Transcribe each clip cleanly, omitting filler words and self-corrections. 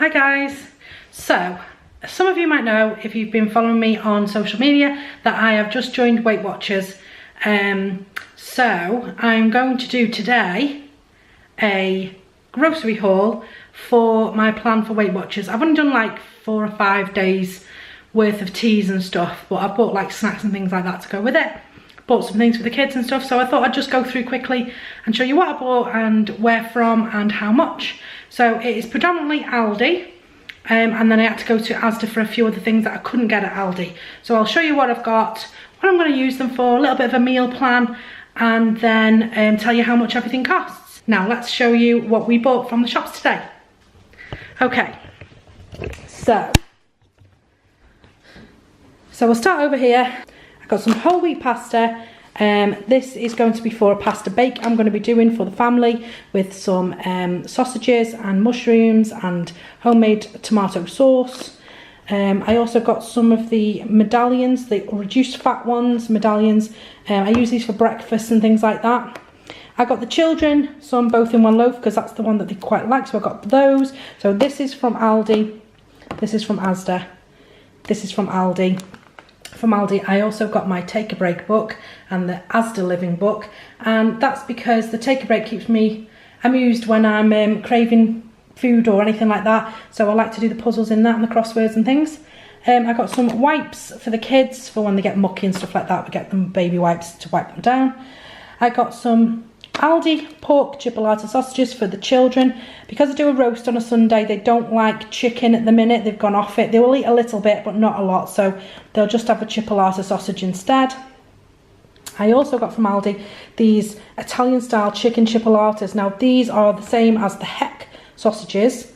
Hi guys. So some of you might know, if you've been following me on social media, that I have just joined Weight Watchers. So I'm going to do today a grocery haul for my plan for Weight Watchers. I've only done like 4 or 5 days worth of teas and stuff, but I've bought like snacks and things like that to go with it. Bought some things for the kids and stuff, so I thought I'd just go through quickly and show you what I bought and where from and how much. So it is predominantly Aldi, and then I had to go to Asda for a few other things that I couldn't get at Aldi. So I'll show you what I've got, what I'm going to use them for, a little bit of a meal plan, and then tell you how much everything costs. Now let's show you what we bought from the shops today. Okay, so we'll start over here. I got some whole wheat pasta. This is going to be for a pasta bake I'm going to be doing for the family, with some sausages and mushrooms and homemade tomato sauce. I also got some of the medallions, the reduced fat ones, medallions. I use these for breakfast and things like that. I got the children some both in one loaf because that's the one that they quite like, so I got those. So this is from Aldi, this is from Asda, this is from Aldi. From Aldi, I also got my Take a Break book and the Asda Living book, and that's because the Take a Break keeps me amused when I'm craving food or anything like that, so I like to do the puzzles in that and the crosswords and things. I got some wipes for the kids for when they get mucky and stuff like that. We get them baby wipes to wipe them down. I got some Aldi pork chipolata sausages for the children. Because I do a roast on a Sunday, they don't like chicken at the minute, they've gone off it. They will eat a little bit but not a lot, so they'll just have a chipolata sausage instead. I also got from Aldi these Italian style chicken chipolatas. Now these are the same as the Heck sausages.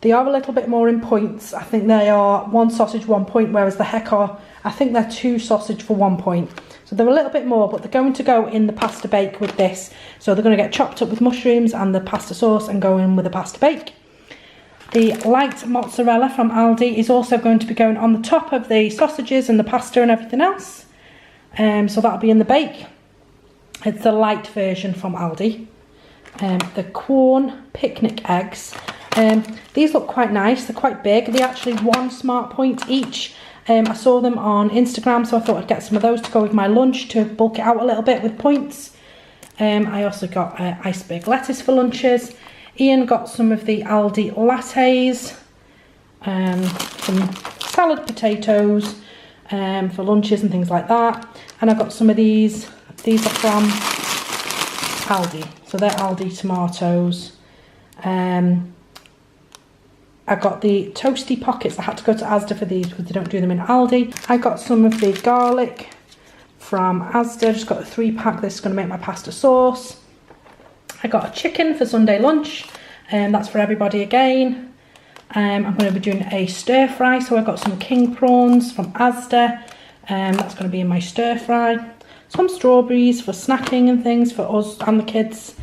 They are a little bit more in points. I think they are 1 sausage 1 point, whereas the Heck are, I think they're 2 sausage for 1 point. So they're a little bit more, but they're going to go in the pasta bake with this. So they're going to get chopped up with mushrooms and the pasta sauce and go in with a pasta bake. The light mozzarella from Aldi is also going to be going on the top of the sausages and the pasta and everything else. So that'll be in the bake. It's the light version from Aldi. The Quorn picnic eggs. These look quite nice. They're quite big. They're actually 1 smart point each. I saw them on Instagram, so I thought I'd get some of those to go with my lunch to bulk it out a little bit with points. I also got iceberg lettuce for lunches. Ian got some of the Aldi lattes, some salad potatoes for lunches and things like that. And I got some of these. These are from Aldi, so they're Aldi tomatoes. I got the toasty pockets. I had to go to Asda for these because they don't do them in Aldi. I got some of the garlic from Asda. Just got a 3-pack. This is going to make my pasta sauce. I got a chicken for Sunday lunch, and that's for everybody again. I'm going to be doing a stir fry, so I got some king prawns from Asda. That's going to be in my stir fry. Some strawberries for snacking and things for us and the kids.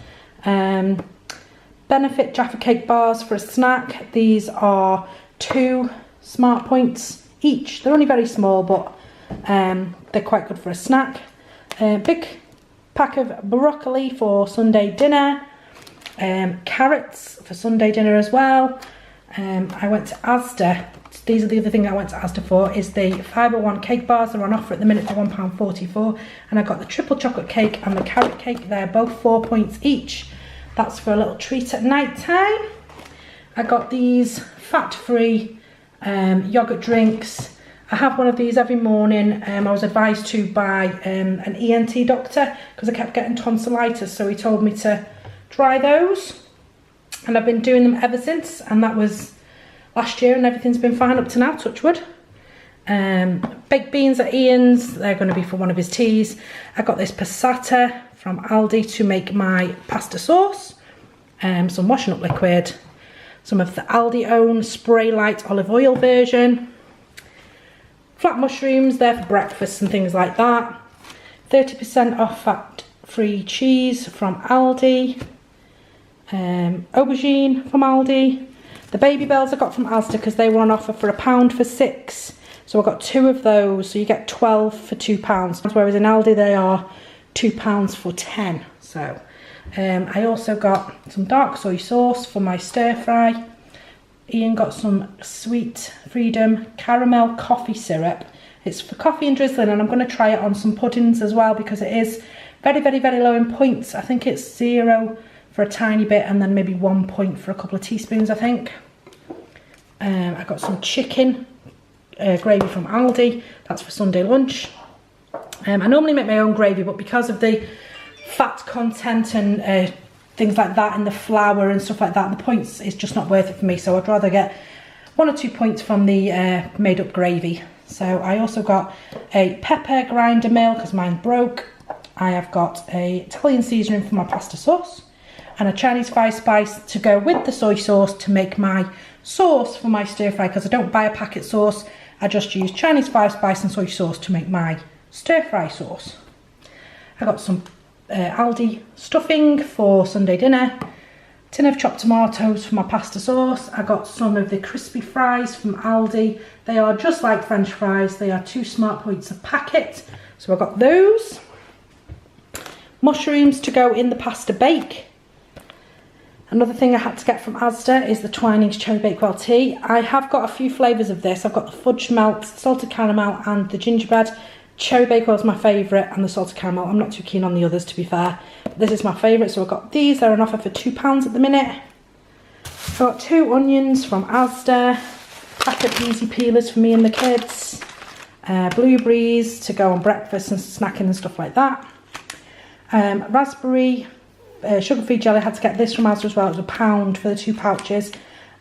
Benefit Jaffa Cake bars for a snack. These are 2 smart points each. They're only very small, but they're quite good for a snack. Big pack of broccoli for Sunday dinner. Carrots for Sunday dinner as well. I went to Asda. These are the other thing I went to Asda for, is the Fibre One cake bars. They're on offer at the minute for £1.44. And I got the triple chocolate cake and the carrot cake. They're both 4 points each. That's for a little treat at night time. I got these fat-free yogurt drinks. I have one of these every morning. I was advised to buy an ENT doctor because I kept getting tonsillitis, so he told me to try those. And I've been doing them ever since, and that was last year, and everything's been fine up to now, touch wood. Baked beans at Ian's, they're going to be for one of his teas. I got this passata from Aldi to make my pasta sauce. Some washing up liquid. Some of the Aldi own spray light olive oil version. Flat mushrooms, they're for breakfast and things like that. 30% off fat-free cheese from Aldi. Aubergine from Aldi. The baby bells I got from Asda because they were on offer for £1 for 6. So I got 2 of those, so you get 12 for £2. Whereas in Aldi they are £2 for 10. So I also got some dark soy sauce for my stir fry. Ian got some Sweet Freedom caramel coffee syrup. It's for coffee and drizzling, and I'm going to try it on some puddings as well because it is very, very, very low in points. I think it's 0 for a tiny bit and then maybe 1 point for a couple of teaspoons, I think. I got some chicken gravy from Aldi. That's for Sunday lunch. I normally make my own gravy, but because of the fat content and things like that in the flour and stuff like that, the points is just not worth it for me. So I'd rather get 1 or 2 points from the made up gravy. So I also got a pepper grinder mill because mine broke. I have got a Italian seasoning for my pasta sauce and a Chinese fire spice to go with the soy sauce to make my sauce for my stir fry, because I don't buy a packet sauce. I just use Chinese fire spice and soy sauce to make my stir fry sauce. I got some Aldi stuffing for Sunday dinner, tin of chopped tomatoes for my pasta sauce. I got some of the crispy fries from Aldi. They are just like French fries. They are 2 smart points a packet. So I got those. Mushrooms to go in the pasta bake. Another thing I had to get from Asda is the Twinings Cherry Bakewell tea. I have got a few flavours of this. I've got the fudge melt, salted caramel and the gingerbread. Cherry Bakewell is my favourite, and the salted caramel. I'm not too keen on the others, to be fair. But this is my favourite, so I got these. They're on offer for £2 at the minute. I got 2 onions from Asda. Pack of easy peelers for me and the kids. Blueberries to go on breakfast and snacking and stuff like that. Raspberry sugar-free jelly. I had to get this from Asda as well. It was £1 for the 2 pouches.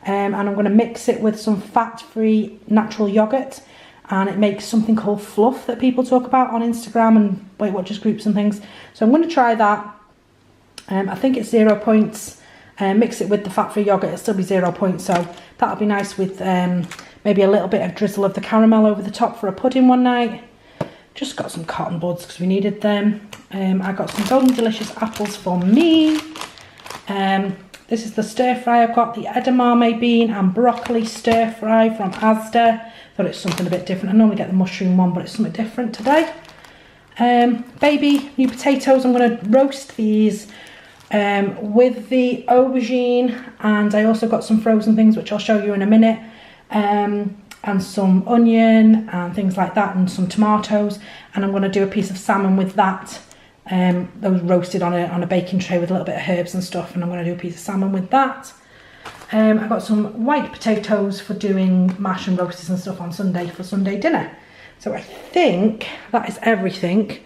And I'm going to mix it with some fat-free natural yoghurt. And it makes something called fluff that people talk about on Instagram and Weight Watchers groups and things. So I'm going to try that. I think it's 0 points. Mix it with the fat-free yoghurt, it'll still be 0 points. So that'll be nice with maybe a little bit of drizzle of the caramel over the top for a pudding one night. Just got some cotton buds because we needed them. I got some golden delicious apples for me. This is the stir fry. I've got the edamame bean and broccoli stir fry from Asda. Thought it's something a bit different. I normally get the mushroom one, but it's something different today. Baby new potatoes. I'm going to roast these with the aubergine, and I also got some frozen things which I'll show you in a minute. And some onion and things like that, and some tomatoes, and I'm going to do a piece of salmon with that. Those roasted on a baking tray with a little bit of herbs and stuff, and I'm going to do a piece of salmon with that. I've got some white potatoes for doing mash and roasties and stuff on Sunday for Sunday dinner. So I think that is everything.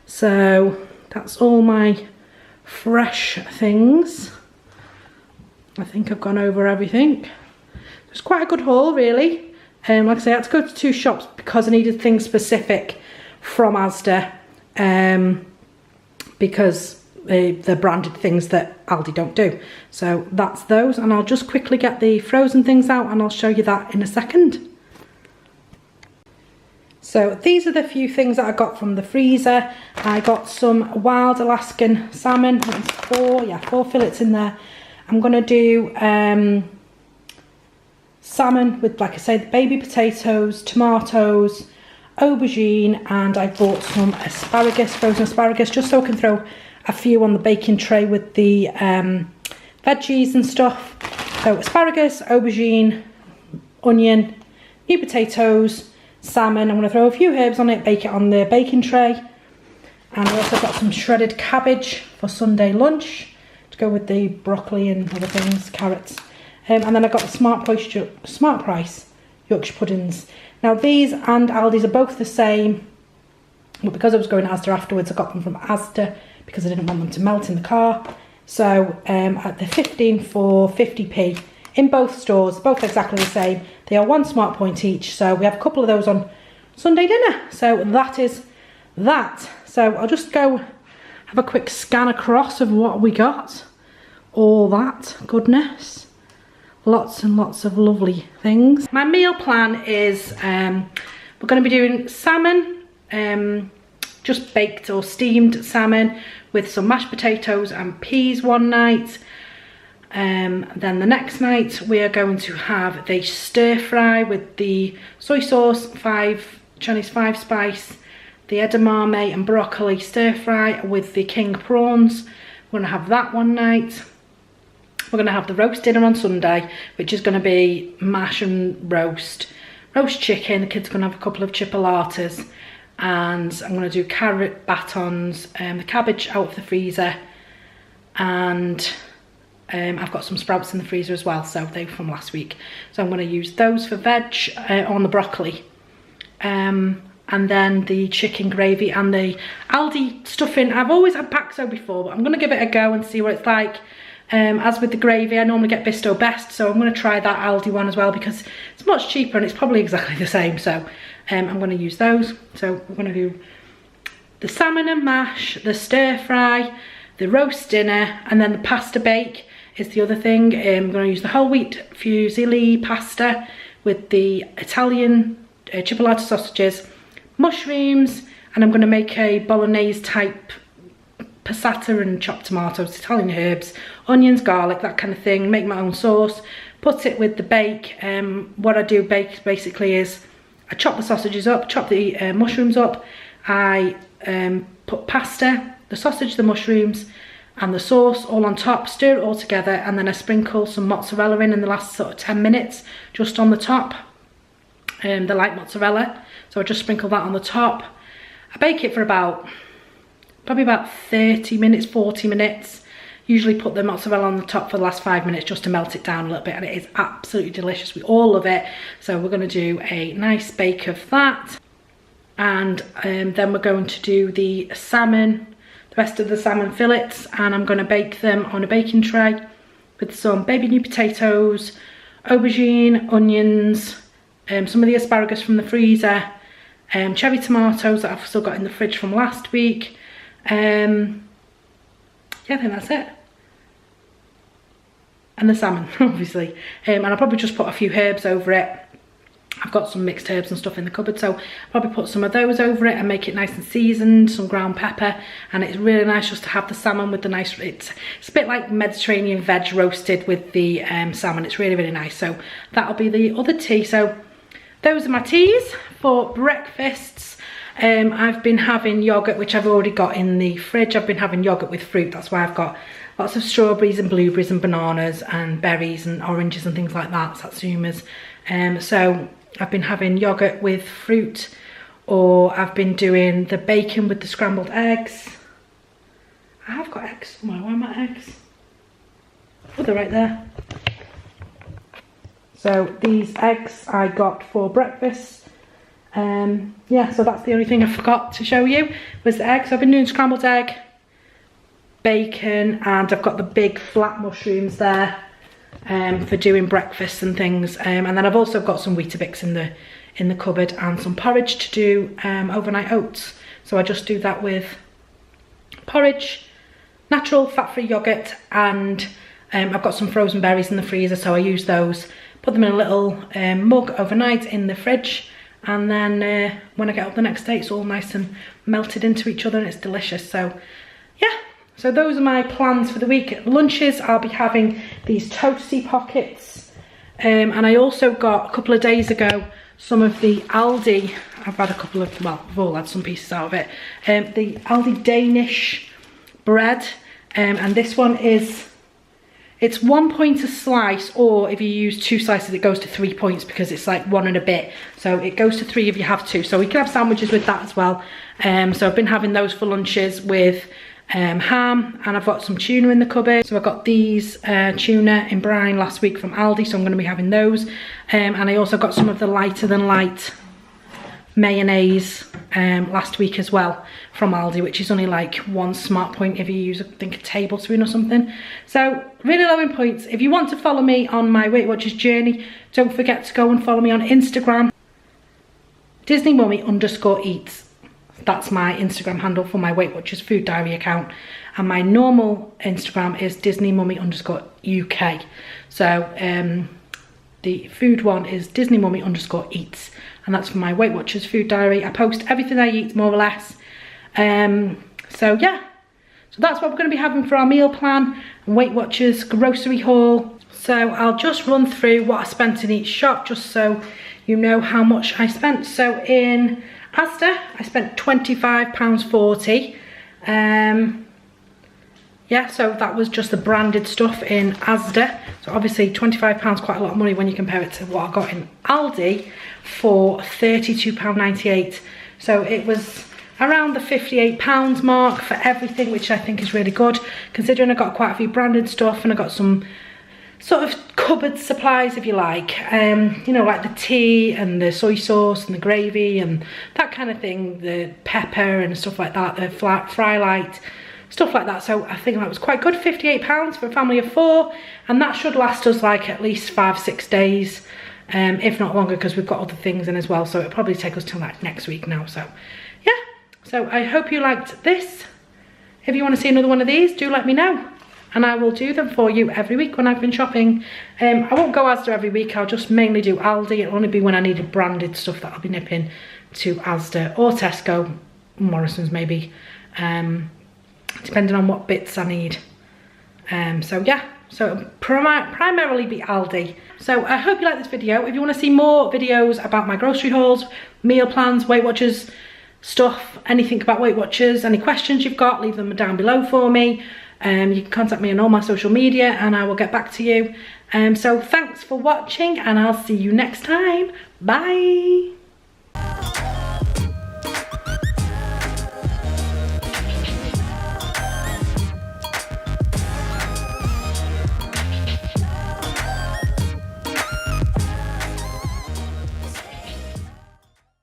So that's all my fresh things. I think I've gone over everything. It's quite a good haul, really. Like I say, I had to go to 2 shops because I needed things specific from Asda, because they're branded things that Aldi don't do. So that's those, and I'll just quickly get the frozen things out and I'll show you that in a second. So these are the few things that I got from the freezer. I got some wild Alaskan salmon. That's 4 fillets in there. I'm going to do salmon with, like I say, the baby potatoes, tomatoes, aubergine, and I bought some asparagus, frozen asparagus, just so I can throw a few on the baking tray with the veggies and stuff. So asparagus, aubergine, onion, new potatoes, salmon. I'm going to throw a few herbs on it, bake it on the baking tray. And I also got some shredded cabbage for Sunday lunch to go with the broccoli and other things, carrots. And then I got the Smart Price Yorkshire puddings. Now these and Aldi's are both the same, but because I was going to Asda afterwards, I got them from Asda because I didn't want them to melt in the car. So at the 15 for 50p in both stores, both exactly the same. They are 1 smart point each, so we have a couple of those on Sunday dinner. So that is that. So I'll just go have a quick scan across of what we got. All that goodness. Lots and lots of lovely things. My meal plan is we're going to be doing salmon, just baked or steamed salmon with some mashed potatoes and peas one night. Then the next night we are going to have the stir fry with the soy sauce, Chinese 5 spice, the edamame and broccoli stir fry with the king prawns. We're going to have that one night. we're going to have the roast dinner on Sunday, which is going to be mash and roast chicken. The kids are going to have a couple of chipolatas, and I'm going to do carrot batons, the cabbage out of the freezer, and I've got some sprouts in the freezer as well, so they were from last week. So I'm going to use those for veg on the broccoli. And then the chicken gravy and the Aldi stuffing. I've always had Paxo before, but I'm going to give it a go and see what it's like. As with the gravy, I normally get Bisto Best, so I'm going to try that Aldi one as well because it's much cheaper and it's probably exactly the same. So I'm going to use those. So we're going to do the salmon and mash, the stir fry, the roast dinner, and then the pasta bake is the other thing. I'm going to use the whole wheat fusilli pasta with the Italian chipolata sausages, mushrooms, and I'm going to make a bolognese type passata and chopped tomatoes, Italian herbs, onions, garlic, that kind of thing. Make my own sauce, put it with the bake. What I do bake basically is I chop the sausages up, chop the mushrooms up, I put pasta, the sausage, the mushrooms and the sauce all on top, stir it all together, and then I sprinkle some mozzarella in the last sort of 10 minutes just on the top, the light mozzarella. So I just sprinkle that on the top. I bake it for probably about 30 minutes, 40 minutes. Usually put the mozzarella on the top for the last 5 minutes just to melt it down a little bit, and it is absolutely delicious. We all love it. So we're going to do a nice bake of that, and then we're going to do the salmon, the rest of the salmon fillets, and I'm going to bake them on a baking tray with some baby new potatoes, aubergine, onions, some of the asparagus from the freezer, cherry tomatoes that I've still got in the fridge from last week. Yeah, I think that's it. And the salmon, obviously. And I'll probably just put a few herbs over it. I've got some mixed herbs and stuff in the cupboard, so I'll probably put some of those over it and make it nice and seasoned, some ground pepper. And it's really nice just to have the salmon with the nice, it's a bit like Mediterranean veg roasted with the salmon. It's really, really nice. So that'll be the other tea. So those are my teas for breakfasts. I've been having yogurt, which I've already got in the fridge. I've been having yogurt with fruit. That's why I've got lots of strawberries and blueberries and bananas and berries and oranges and things like that, satsumas. So I've been having yogurt with fruit, or I've been doing the bacon with the scrambled eggs. I have got eggs somewhere. Where are my eggs? Oh, they're right there. So these eggs I got for breakfast. Yeah, so that's the only thing I forgot to show you was the eggs. So I've been doing scrambled egg, bacon, and I've got the big flat mushrooms there for doing breakfast and things. And then I've also got some Weetabix in the cupboard and some porridge to do overnight oats. So I just do that with porridge, natural fat-free yogurt, and I've got some frozen berries in the freezer, so I use those. Put them in a little mug overnight in the fridge, and then when I get up the next day it's all nice and melted into each other and it's delicious. So yeah, so those are my plans for the week. At lunches I'll be having these toasty pockets, and I also got a couple of days ago some of the Aldi. I've had a couple of, well, I've all had some pieces out of it. The Aldi Danish bread, and this one is, it's 1 point a slice, or if you use 2 slices it goes to 3 points because it's like 1 and a bit. So it goes to 3 if you have 2. So we can have sandwiches with that as well. So I've been having those for lunches with ham, and I've got some tuna in the cupboard. So I got these tuna in brine last week from Aldi, so I'm going to be having those. And I also got some of the lighter than light mayonnaise last week as well from Aldi, which is only like 1 smart point if you use, I think, a tablespoon or something. So really low in points. If you want to follow me on my Weight Watchers journey, don't forget to go and follow me on Instagram, DisneyMummy_eats. That's my Instagram handle for my Weight Watchers food diary account, and my normal Instagram is DisneyMummy_UK. So the food one is DisneyMummy_eats, and that's for my Weight Watchers food diary. I post everything I eat more or less. So yeah, so that's what we're going to be having for our meal plan and Weight Watchers grocery haul. So I'll just run through what I spent in each shop just so you know how much I spent. So in Asda I spent £25.40. yeah, so that was just the branded stuff in Asda. So obviously £25, quite a lot of money when you compare it to what I got in Aldi for £32.98. So it was around the £58 mark for everything, which I think is really good, considering I got quite a few branded stuff and I got some sort of cupboard supplies, if you like, you know, like the tea and the soy sauce and the gravy and that kind of thing, the pepper and stuff like that, the fry light, stuff like that. So I think that was quite good, £58 for a family of 4, and that should last us like at least 5-6 days, if not longer, because we've got other things in as well, so it'll probably take us till like next week now. So yeah, so I hope you liked this. If you want to see another one of these, do let me know, and I will do them for you every week when I've been shopping. I won't go Asda every week, I'll just mainly do Aldi. It'll only be when I needed branded stuff that I'll be nipping to Asda or Tesco, Morrison's maybe, depending on what bits I need. So yeah, so it'll primarily be Aldi. So I hope you like this video. If you want to see more videos about my grocery hauls, meal plans, Weight Watchers stuff, anything about Weight Watchers, any questions you've got, leave them down below for me. You can contact me on all my social media and I will get back to you. So thanks for watching, and I'll see you next time. Bye.